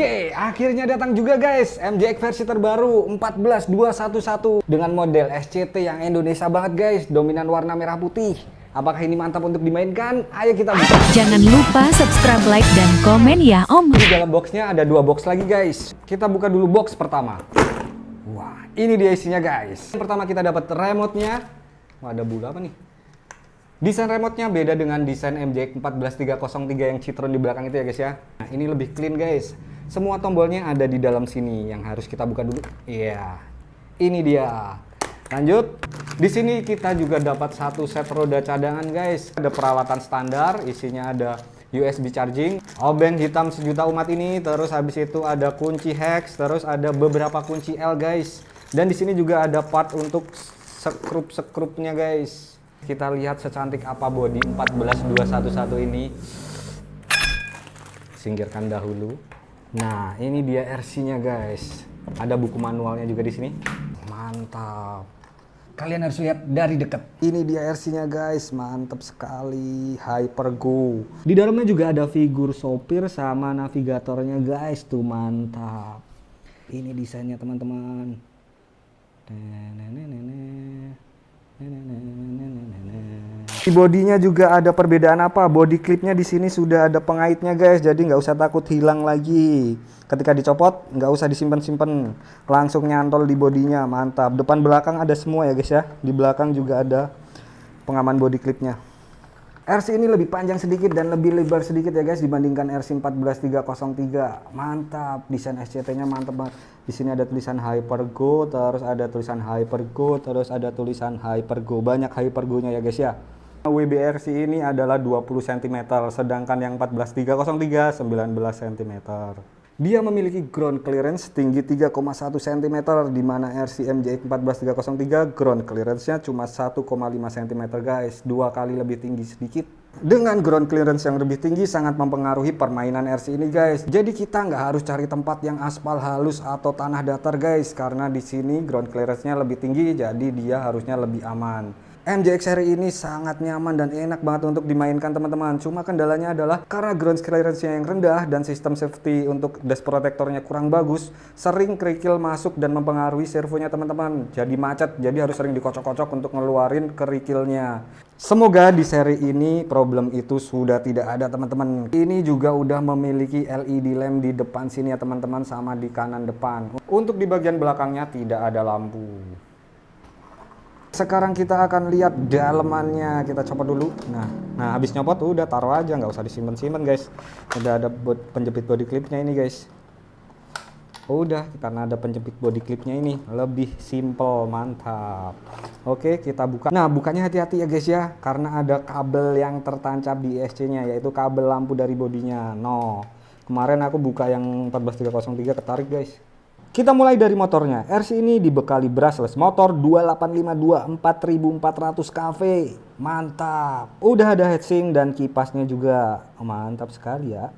Oke, akhirnya datang juga guys MJX versi terbaru 14211 dengan model SCT yang Indonesia banget guys, dominan warna merah putih. Apakah ini mantap untuk dimainkan? Ayo kita buka. Jangan lupa subscribe, like, dan komen ya Om. Di dalam boxnya ada 2 box lagi guys. Kita buka dulu box pertama. Wah, ini dia isinya guys. Yang pertama kita dapat remote-nya. Wah, ada bulu apa nih? Desain remote-nya beda dengan desain MJX 14303 yang citron di belakang itu ya guys ya. Nah, ini lebih clean guys. Semua tombolnya ada di dalam sini yang harus kita buka dulu. Iya. Ini dia. Lanjut. Di sini kita juga dapat satu set roda cadangan guys. Ada peralatan standar, isinya ada USB charging, obeng hitam sejuta umat ini, terus habis itu ada kunci hex, terus ada beberapa kunci L guys. Dan di sini juga ada part untuk sekrup-sekrupnya guys. Kita lihat secantik apa body 14211 ini. Singkirkan dahulu. Nah, ini dia RC-nya guys. Ada buku manualnya juga di sini. Mantap. Kalian harus lihat dari dekat. Ini dia RC-nya guys, mantap sekali. Hypergo. Di dalamnya juga ada figur sopir sama navigatornya guys, tuh mantap. Ini desainnya teman-teman. Di bodinya juga ada perbedaan apa? Body clipnya di sini sudah ada pengaitnya guys, jadi nggak usah takut hilang lagi. Ketika dicopot nggak usah disimpan-simpan, langsung nyantol di bodinya, mantap. Depan belakang ada semua ya guys ya. Di belakang juga ada pengaman body clipnya. RC ini lebih panjang sedikit dan lebih lebar sedikit ya guys dibandingkan RC 14303. Mantap, desain SCT-nya mantap banget. Di sini ada tulisan Hypergo, terus ada tulisan Hypergo, terus ada tulisan Hypergo. Banyak Hypergo-nya ya guys ya. WBRC ini adalah 20 cm, sedangkan yang 14303 19 cm. Dia memiliki ground clearance tinggi 3,1 cm, di mana RC MJX 14303 ground clearance-nya cuma 1,5 cm guys, 2 kali lebih tinggi sedikit. Dengan ground clearance yang lebih tinggi sangat mempengaruhi permainan RC ini guys. Jadi kita nggak harus cari tempat yang aspal halus atau tanah datar guys, karena di sini ground clearance-nya lebih tinggi, jadi dia harusnya lebih aman. MJX seri ini sangat nyaman dan enak banget untuk dimainkan teman-teman. Cuma kendalanya adalah karena ground clearance-nya yang rendah dan sistem safety untuk dash protectornya kurang bagus, sering kerikil masuk dan mempengaruhi servonya teman-teman. Jadi macet, jadi harus sering dikocok-kocok untuk ngeluarin kerikilnya. Semoga di seri ini problem itu sudah tidak ada teman-teman. Ini juga udah memiliki LED lamp di depan sini ya teman-teman, sama di kanan depan. Untuk di bagian belakangnya tidak ada lampu. Sekarang kita akan lihat dalemannya. Kita copot dulu. Nah habis nyopot udah taruh aja, nggak usah disimpan-simpan guys. Udah ada penjepit body clipnya ini guys. Udah, karena ada penjepit body clipnya ini lebih simple, mantap. Oke, kita buka. Nah, bukanya hati-hati ya guys ya, karena ada kabel yang tertancap di ISC-nya, yaitu kabel lampu dari bodinya. No, kemarin aku buka yang 14303 ketarik guys. Kita mulai dari motornya. RC ini dibekali brushless motor 2852 4400 kV. Mantap. Udah ada heatsink dan kipasnya juga. Mantap sekali ya.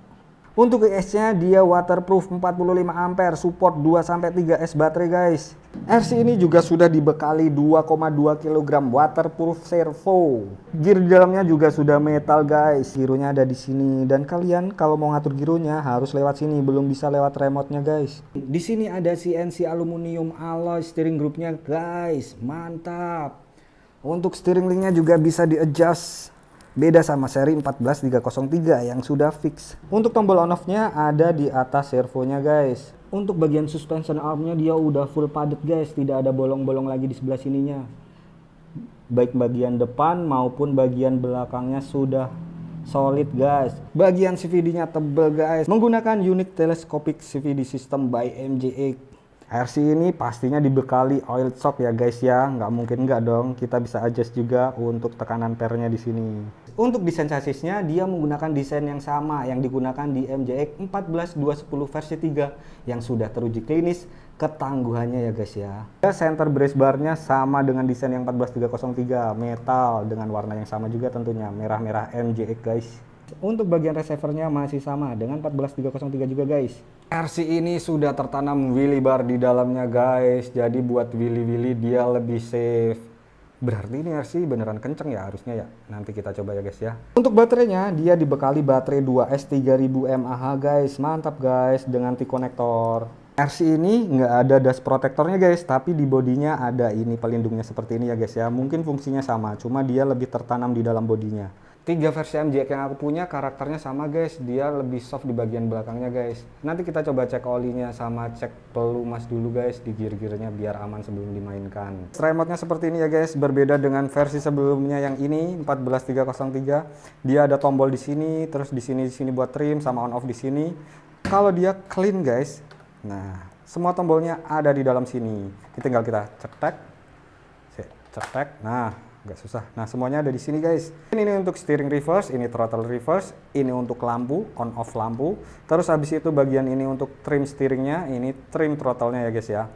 Untuk ES-nya dia waterproof 45 ampere, support 2-3 S baterai guys. RC ini juga sudah dibekali 2,2 kg waterproof servo. Gear di dalamnya juga sudah metal guys. Gironya ada di sini, dan kalian kalau mau ngatur gironya harus lewat sini, belum bisa lewat remote-nya guys. Di sini ada CNC aluminium alloy steering groupnya guys. Mantap. Untuk steering linknya juga bisa di-adjust. Beda sama seri 14303 yang sudah fix. Untuk tombol on off-nya ada di atas servonya guys. Untuk bagian suspension arm-nya dia udah full padat guys, tidak ada bolong-bolong lagi di sebelah sininya. Baik bagian depan maupun bagian belakangnya sudah solid guys. Bagian CVD-nya tebal guys, menggunakan unit telescopic CVD system by MJX. RC ini pastinya dibekali oil shock ya guys ya, nggak mungkin nggak dong. Kita bisa adjust juga untuk tekanan pernya di sini. Untuk desain chassisnya dia menggunakan desain yang sama yang digunakan di MJX 14210 versi 3 yang sudah teruji klinis ketangguhannya ya guys ya. Center brace barnya sama dengan desain yang 14303, metal dengan warna yang sama juga tentunya, merah-merah MJX guys. Untuk bagian receivernya masih sama dengan 14303 juga guys. RC ini sudah tertanam wheelie bar di dalamnya guys, jadi buat wheelie-wheelie dia lebih safe. Berarti ini RC beneran kenceng ya harusnya ya. Nanti kita coba ya guys ya. Untuk baterainya dia dibekali baterai 2S 3000 mAh guys. Mantap guys dengan T-konektor. RC ini nggak ada dust protectornya guys, tapi di bodinya ada ini pelindungnya seperti ini ya guys ya. Mungkin fungsinya sama, cuma dia lebih tertanam di dalam bodinya. 3 versi MJX yang aku punya karakternya sama guys, dia lebih soft di bagian belakangnya guys. Nanti kita coba cek olinya sama cek pelumas dulu guys di gear-gearnya biar aman sebelum dimainkan. Remote-nya seperti ini ya guys, berbeda dengan versi sebelumnya yang ini 14303. Dia ada tombol di sini, terus di sini buat trim sama on off di sini. Kalau dia clean guys, nah semua tombolnya ada di dalam sini. Tinggal kita cetek, nah nggak susah. Nah semuanya ada di sini guys. Ini untuk steering reverse, ini throttle reverse, ini untuk lampu on off lampu. Terus habis itu bagian ini untuk trim steeringnya, ini trim throttle-nya ya guys ya.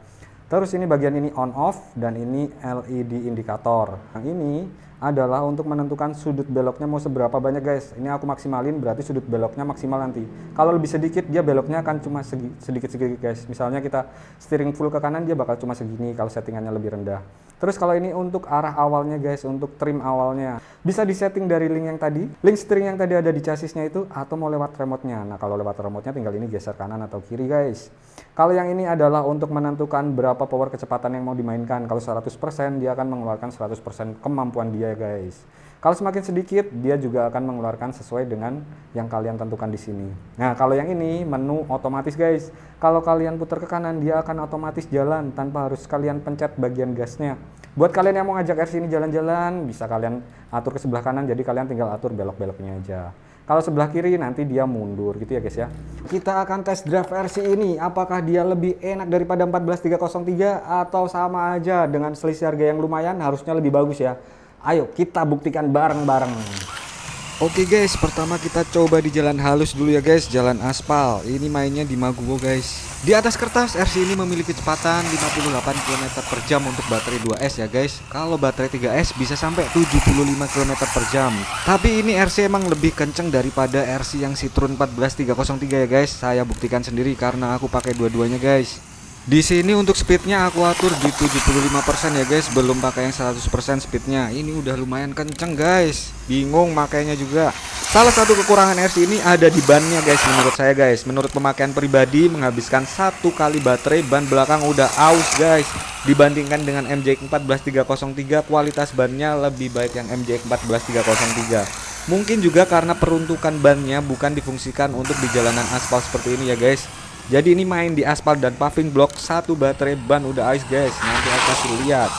Terus ini bagian ini on off dan ini LED indikator. Yang ini adalah untuk menentukan sudut beloknya mau seberapa banyak guys. Ini aku maksimalin berarti sudut beloknya maksimal nanti. Kalau lebih sedikit dia beloknya akan cuma sedikit-sedikit guys. Misalnya kita steering full ke kanan dia bakal cuma segini kalau settingannya lebih rendah. Terus kalau ini untuk arah awalnya guys, untuk trim awalnya bisa disetting dari link yang tadi. Link steering yang tadi ada di chassisnya itu atau mau lewat remote-nya. Nah kalau lewat remote-nya tinggal ini geser kanan atau kiri guys. Kalau yang ini adalah untuk menentukan berapa power kecepatan yang mau dimainkan. Kalau 100% dia akan mengeluarkan 100% kemampuan dia guys. Kalau semakin sedikit dia juga akan mengeluarkan sesuai dengan yang kalian tentukan di sini. Nah kalau yang ini menu otomatis guys. Kalau kalian putar ke kanan dia akan otomatis jalan tanpa harus kalian pencet bagian gasnya. Buat kalian yang mau ngajak RC ini jalan-jalan bisa kalian atur ke sebelah kanan, jadi kalian tinggal atur belok-beloknya aja. Kalau sebelah kiri nanti dia mundur gitu ya guys ya. Kita akan test drive RC ini, apakah dia lebih enak daripada 14303 atau sama aja dengan selisih harga yang lumayan, harusnya lebih bagus ya. Ayo kita buktikan bareng-bareng. Oke guys, pertama kita coba di jalan halus dulu ya guys, jalan aspal. Ini mainnya di Maguwo guys. Di atas kertas RC ini memiliki kecepatan 58 km per jam untuk baterai 2S ya guys. Kalau baterai 3S bisa sampai 75 km per jam. Tapi ini RC emang lebih kenceng daripada RC yang Citroen 14303 ya guys. Saya buktikan sendiri karena aku pakai dua-duanya guys. Di sini untuk speednya aku atur di 75% ya guys, belum pakai yang 100% speednya. Ini udah lumayan kenceng guys, bingung makainya juga. Salah satu kekurangan RC ini ada di bannya guys, menurut saya guys. Menurut pemakaian pribadi menghabiskan 1 kali baterai, ban belakang udah aus guys. Dibandingkan dengan MJX 14303 kualitas bannya lebih baik yang MJX 14303. Mungkin juga karena peruntukan bannya bukan difungsikan untuk di jalanan aspal seperti ini ya guys. Jadi ini main di aspal dan paving block, 1 baterai ban udah ice guys. Nanti aku kasih lihat.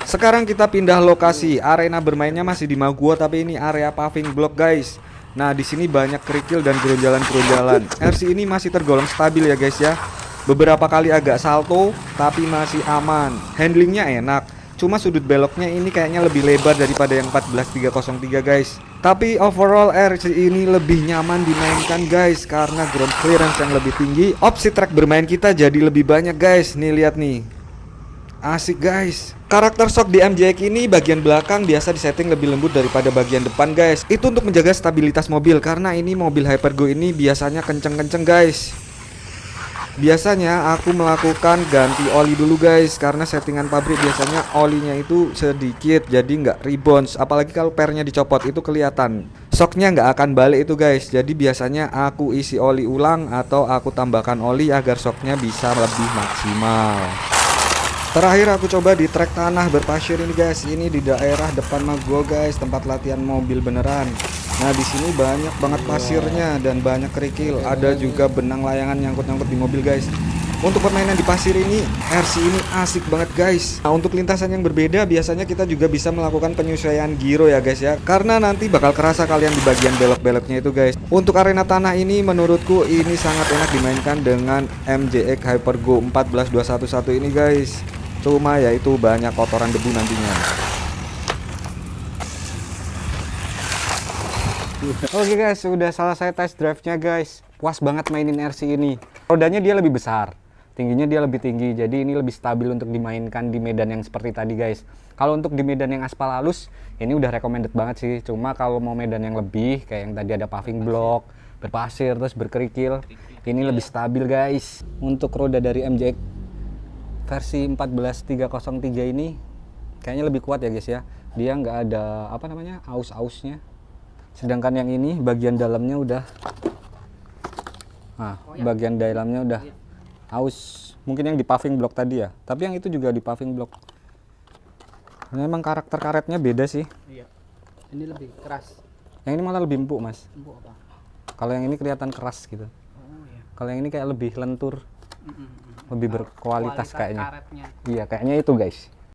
Sekarang kita pindah lokasi. Arena bermainnya masih di Maguwo tapi ini area paving block guys. Nah di sini banyak kerikil dan geronjalan-geronjalan. RC ini masih tergolong stabil ya guys ya. Beberapa kali agak salto tapi masih aman. Handlingnya enak. Cuma sudut beloknya ini kayaknya lebih lebar daripada yang 14303 guys. Tapi overall RC ini lebih nyaman dimainkan guys karena ground clearance yang lebih tinggi. Opsi track bermain kita jadi lebih banyak guys. Nih lihat nih. Asik guys. Karakter shock di MJX ini bagian belakang biasa disetting lebih lembut daripada bagian depan guys. Itu untuk menjaga stabilitas mobil karena ini mobil Hypergo ini biasanya kenceng-kenceng guys. Biasanya aku melakukan ganti oli dulu guys karena settingan pabrik biasanya olinya itu sedikit jadi nggak rebounds, apalagi kalau pernya dicopot itu kelihatan shocknya nggak akan balik itu guys. Jadi biasanya aku isi oli ulang atau aku tambahkan oli agar shocknya bisa lebih maksimal. Terakhir aku coba di trek tanah berpasir ini guys. Ini di daerah depan Maguwo guys, tempat latihan mobil beneran. Nah di sini banyak banget pasirnya dan banyak kerikil. Ada juga benang layangan nyangkut-nyangkut di mobil guys. Untuk permainan di pasir ini, RC ini asik banget guys. Nah untuk lintasan yang berbeda biasanya kita juga bisa melakukan penyesuaian giro ya guys ya. Karena nanti bakal kerasa kalian di bagian belok-beloknya itu guys. Untuk arena tanah ini menurutku ini sangat enak dimainkan dengan MJX Hypergo 14211 ini guys. Cuma ya itu banyak kotoran debu nantinya. Oke guys, sudah selesai test drive-nya guys. Puas banget mainin RC ini. Rodanya dia lebih besar, tingginya dia lebih tinggi, jadi ini lebih stabil untuk dimainkan di medan yang seperti tadi guys. Kalau untuk di medan yang aspal halus, ini udah recommended banget sih. Cuma kalau mau medan yang lebih, kayak yang tadi ada paving block, berpasir, terus berkerikil, ini lebih stabil guys. Untuk roda dari MJX versi 14303 ini kayaknya lebih kuat ya guys ya. Dia nggak ada apa namanya aus-ausnya. Sedangkan yang ini bagian dalamnya udah, nah bagian dalamnya udah aus. Mungkin yang di paving block tadi ya. Tapi yang itu juga di paving block. Memang karakter karetnya beda sih. Iya. Ini lebih keras. Yang ini malah lebih empuk mas. Empuk apa? Kalau yang ini kelihatan keras gitu. Oh iya. Kalau yang ini kayak lebih lentur, Mm-mm. lebih berkualitas Kualitas kayaknya. karetnya. Iya kayaknya itu guys.